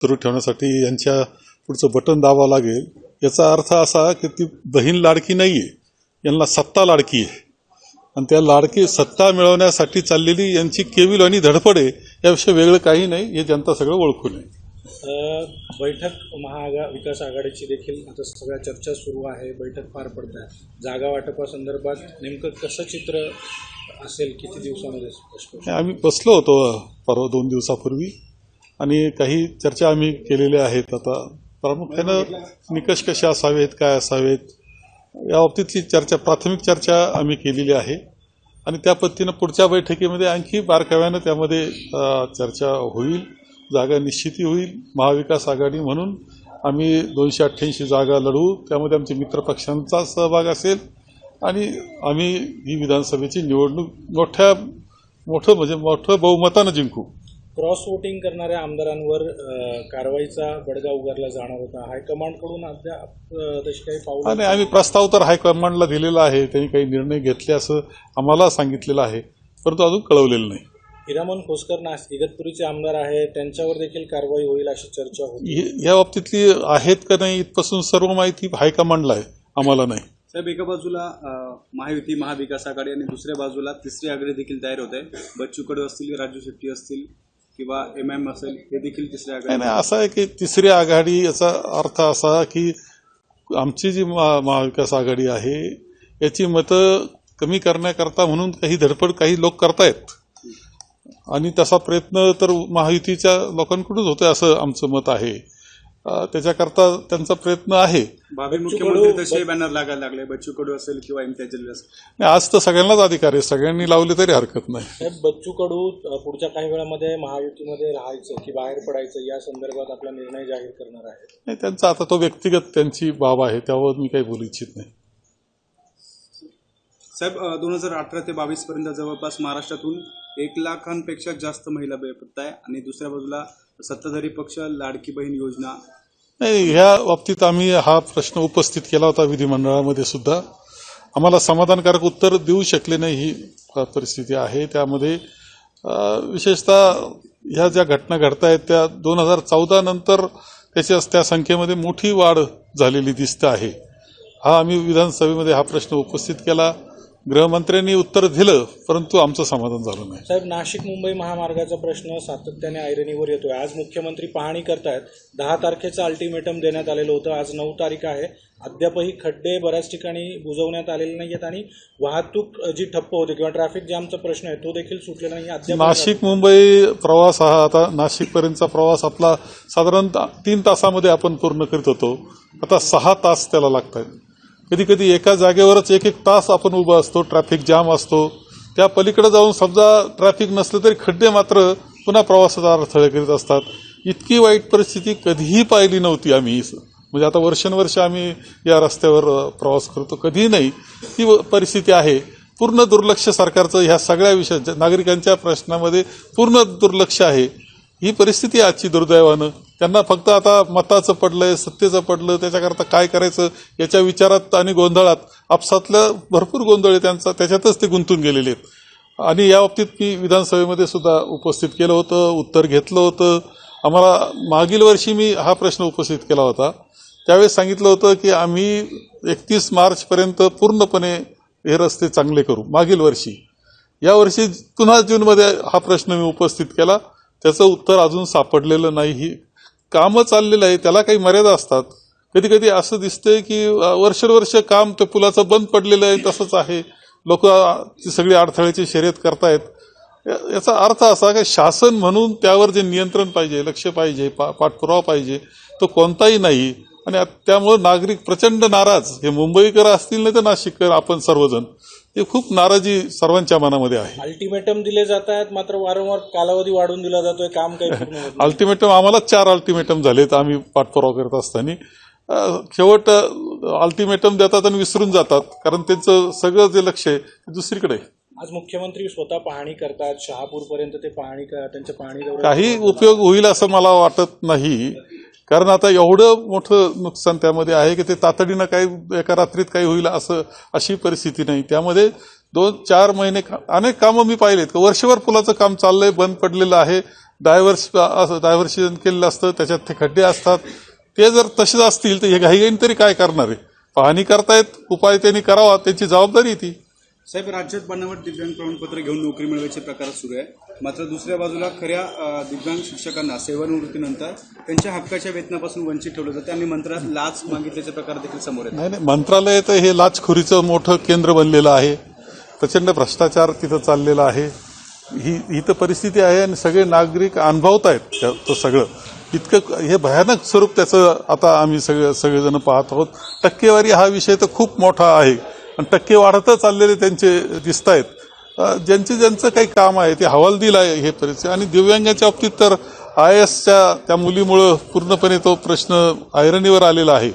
सुरू ठेवण्यासाठी यांच्या पुढचं बटन दाबावं लागेल. याचा अर्थ असा की ती बहीण लाडकी नाहीये, यांना सत्ता लाडकी आहे आणि त्या लाडकी सत्ता मिळवण्यासाठी चाललेली यांची केविल आणि धडपड आहे. याविषयी वेगळं काही नाही, हे जनता सगळं ओळखून आहे. बैठक महाविकास आघाडीची देखील आता सगळ्या चर्चा सुरू आहे. बैठक पार पडत आहे. जागा वाटपासंदर्भात नेमकं कसं चित्र असेल, किती दिवसामध्ये? आम्ही बसलो होतो परवा 2 दिवसापूर्वी आणि काही चर्चा आम्ही केलेल्या आहेत. आता प्रामुख्यानं निकष कसे असावेत, काय असावेत या बाबतीतली चर्चा, प्राथमिक चर्चा आम्ही केलेली आहे आणि त्या पद्धतीनं पुढच्या बैठकीमध्ये आणखी बारकाव्यानं त्यामध्ये चर्चा होईल, जागा निश्चिती होईल. महाविकास आघाडी म्हणून आम्ही 288 जागा लढवू, त्यामध्ये आमच्या मित्रपक्षांचा सहभाग असेल आणि आम्ही ही विधानसभेची निवडणूक मोठं बहुमतानं जिंकू. क्रॉस वोटिंग करणाऱ्या आमदारांवर कारवाईचा बडगा उगारला जाणार होता. हायकमांडकडून अद्याप तशी काही पाऊल नाही. आम्ही प्रस्ताव तर हायकमांडला दिलेला आहे, त्यांनी काही निर्णय घेतले असं आम्हाला सांगितलेलं आहे, परंतु अजून कळवलेलं नाही. हिरामन खोसकर इगतपुरीचे आमदार आहेत, त्यांच्यावर देखील कारवाई होईल अशी चर्चा होती. या बाबतीतली आहेत का नाही इथपासून सर्व माहिती हायकमांडला आहे, आम्हाला नाही. साहेब, एका बाजूला महायुती महाविकास आघाडी आणि दुसऱ्या बाजूला तिसरी आघाडी देखील तयार होत आहे. बच्चू कडू असतील, राजू शेट्टी असतील किंवा MM असेल, हे देखील तिसऱ्या आघाडी. नाही, असं आहे की तिसरी आघाडी याचा अर्थ असा की आमची जी महाविकास आघाडी आहे याची मतं कमी करण्याकरता म्हणून काही धडपड काही लोक करतायत आणि तसा प्रयत्न तर महायुतीच्या लोकांकडूनच होतोय असं आमचं मत आहे. त्याच्याकरता त्यांचा प्रयत्न आहे. भावी मुख्यमंत्री तसे बॅनर लागायला लागले, बच्चू कडू असेल किंवा इम्तियाज जलील असेल. नाही, आज तर सगळ्यांनाच अधिकार आहे, सगळ्यांनी लावले तरी हरकत नाही. साहेब, बच्चू कडू पुढच्या काही वेळामध्ये महायुतीमध्ये राहायचं की बाहेर पडायचं या संदर्भात आपला निर्णय जाहीर करणार आहे. नाही, त्यांचा आता तो व्यक्तिगत त्यांची बाब आहे, त्यावर मी काही बोलू इच्छित नाही. साहेब, 2018 ते 22 पर्यंत जवळपास महाराष्ट्रातून 1 लाखांपेक्षा जास्त महिला बेपत्ता आहे आणि दुसऱ्या बाजूला सत्ताधारी पक्ष लाडकी बहीण योजना. नाही, ह्या बाबतीत आम्ही हा प्रश्न उपस्थित केला होता विधिमंडळामध्ये सुद्धा. आम्हाला समाधानकारक उत्तर देऊ शकले नाही, ही परिस्थिती आहे. त्यामध्ये विशेषतः ह्या ज्या घटना घडत आहेत त्या 2014 नंतर त्या संख्येमध्ये मोठी वाढ झालेली दिसत आहे. हा आम्ही विधानसभेमध्ये हा प्रश्न उपस्थित केला. गृहमंत्र्यांनी उत्तर दिलं, परंतु आमचं समाधान झालं नाही. साहेब, नाशिक मुंबई महामार्गाचा प्रश्न सातत्याने ऐरणीवर येतोय. आज मुख्यमंत्री पाहणी करतायत. 10 तारखेचं अल्टिमेटम देण्यात आलेलं होतं. आज 9 तारीख आहे. अद्यापही खड्डे बऱ्याच ठिकाणी बुजवण्यात आलेले नाहीयेत आणि वाहतूक जी ठप्प होते किंवा ट्रॅफिक जामचा प्रश्न आहे तो देखील सुटलेला नाही. अद्याप नाशिक मुंबई प्रवास हा आता नाशिकपर्यंतचा प्रवास आपला साधारण 3 तासामध्ये आपण पूर्ण करीत होतो, आता 6 तास त्याला लागतात. कधी कधी एका जागेवरच 1-1 तास आपण उभा असतो, ट्रॅफिक जाम असतो. त्या पलीकडे जाऊन समजा ट्रॅफिक नसलं तरी खड्डे मात्र पुन्हा प्रवासाचा अडथळे करीत असतात. इतकी वाईट परिस्थिती कधीही पाहिली नव्हती आम्ही. म्हणजे आता वर्षानुवर्ष आम्ही या रस्त्यावर प्रवास करतो, कधीही नाही ही परिस्थिती आहे. पूर्ण दुर्लक्ष सरकारचं ह्या सगळ्या विषयाच्या नागरिकांच्या प्रश्नामध्ये पूर्ण दुर्लक्ष आहे. ही परिस्थिती आजची दुर्दैवानं. त्यांना फक्त आता मताचं पडलंय, सत्तेचं पडलं, त्याच्याकरता काय करायचं याच्या विचारात आणि गोंधळात आपसातल्या भरपूर गोंधळ त्यांचा, त्याच्यातच ते गुंतून गेलेले आहेत. आणि या बाबतीत मी विधानसभेमध्ये सुद्धा उपस्थित केलं होतं, उत्तर घेतलं होतं. आम्हाला मागील वर्षी मी हा प्रश्न उपस्थित केला होता. त्यावेळेस सांगितलं होतं की आम्ही 31 मार्चपर्यंत पूर्णपणे हे रस्ते चांगले करू मागील वर्षी. यावर्षी पुन्हा जूनमध्ये हा प्रश्न मी उपस्थित केला, त्याचं उत्तर अजून सापडलेलं नाही. ही कामं चाललेलं आहे, त्याला काही मर्यादा असतात. कधी कधी असं दिसतंय की वर्षानुवर्ष काम ते पुलाचं बंद पडलेलं आहे, तसंच आहे. लोक सगळी अडथळ्याची शर्यत करतायत. याचा अर्थ असा की शासन म्हणून त्यावर जे नियंत्रण पाहिजे, लक्ष पाहिजे, पाठपुरावा पाहिजे, तो कोणताही नाही. आणि त्यामुळे नागरिक प्रचंड नाराज, हे मुंबईकर असतील नाही तर नाशिककर, आपण सर्वजण हे खूप नाराजी सर्वांच्या मनामध्ये आहे. अल्टिमेटम दिले जात आहेत, मात्र वारंवार कालावधी वाढून दिला जातोय, काम काही पूर्ण होत नाही. अल्टिमेटम आम्हाला 4 अल्टिमेटम झालेत आम्ही पाठपुरावा करत असताना. शेवट अल्टिमेटम देतात आणि विसरून जातात, कारण त्यांचं सगळं जे लक्ष आहे ते दुसरीकडे आहे. आज मुख्यमंत्री स्वतः पाहणी करतात, शहापूरपर्यंत ते त्यांच्या पाहणी दौऱ्यात काही उपयोग होईल असं मला वाटत नाही, कारण आता एवढं मोठं नुकसान त्यामध्ये आहे की ते तातडीनं काही एका रात्रीत काही होईल अशी परिस्थिती नाही. त्यामध्ये 2-4 महिने अनेक कामं मी पाहिलेत. वर्षभर पुलाचं काम चाललंय, बंद पडलेलं आहे. डायव्हर्शन केलेलं असतं, त्याच्यात ते खड्डे असतात. ते जर तसेच असतील तर हे घाईघाईन तरी काय करणार आहे? पाहणी करतायत, उपाय त्यांनी करावा, त्यांची जबाबदारी ती. साहेब, राज्यात बनावट दिव्यांग प्रमाणपत्र घेऊन नोकरी मिळवायचे प्रकार सुरू आहे. मात्र दुसऱ्या बाजूला खऱ्या दिव्यांग शिक्षकांना सेवानिवृत्तीनंतर त्यांच्या हक्काच्या वेतनापासून वंचित ठेवलं जातं आणि मंत्रालयात लाच मागितल्याचे प्रकार देखील समोर येतात. नाही, मंत्रालय तर हे लाचखोरीचं मोठं केंद्र बनलेलं आहे. प्रचंड भ्रष्टाचार तिथं चाललेला आहे. ही तर परिस्थिती आहे आणि सगळे नागरिक अनुभवत आहेत तो सगळं. इतकं हे भयानक स्वरूप त्याचं आता आम्ही सगळेजण पाहत आहोत. टक्केवारी हा विषय तर खूप मोठा आहे आणि टक्के वाढतच चाललेले त्यांचे दिसत आहेत. ज्यांचं काही काम आहे ते हवालदिल आहे हे परिस्थिती. आणि दिव्यांगाच्या बाबतीत तर IASच्या त्या मुलीमुळं पूर्णपणे तो प्रश्न ऐरणीवर आलेला आहे.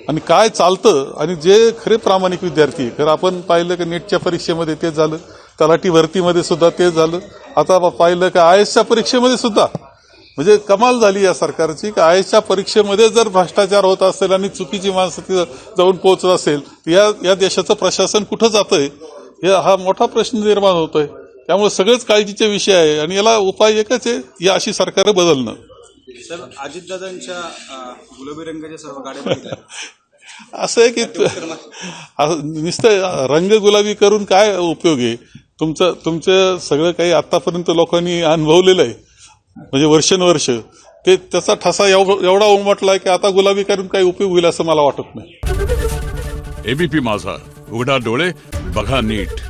आणि काय चालतं आणि जे खरे प्रामाणिक विद्यार्थी, खरं आपण पाहिलं की नेटच्या परीक्षेमध्ये तेच झालं, तलाठी भरतीमध्ये सुद्धा तेच झालं, आता पाहिलं की IASच्या परीक्षेमध्ये सुद्धा. म्हणजे कमाल झाली या सरकारची की IASच्या परीक्षेमध्ये जर भ्रष्टाचार होत असेल आणि चुकीची माणसं तिथं जाऊन पोहोचत असेल तर या देशाचं प्रशासन कुठं जातंय हा मोठा प्रश्न निर्माण होतोय. त्यामुळे सगळेच काळजीचे विषय आहे आणि याला उपाय एकच आहे, या अशी सरकार बदलणं. सर, अजितदादांच्या गुलाबी रंगाच्या सर्व गाड्या बघितल्या. असं आहे की नुसतं रंग गुलाबी करून काय उपयोग आहे? तुमचं सगळं काही आतापर्यंत लोकांनी अनुभवलेलं आहे, म्हणजे वर्षानुवर्ष ते त्याचा ठसा एवढा उमटलाय की आता गुलाबी करून काही उपयोग होईल असं मला वाटत नाही. ABP माझा, उघडा डोळे बघा नीट.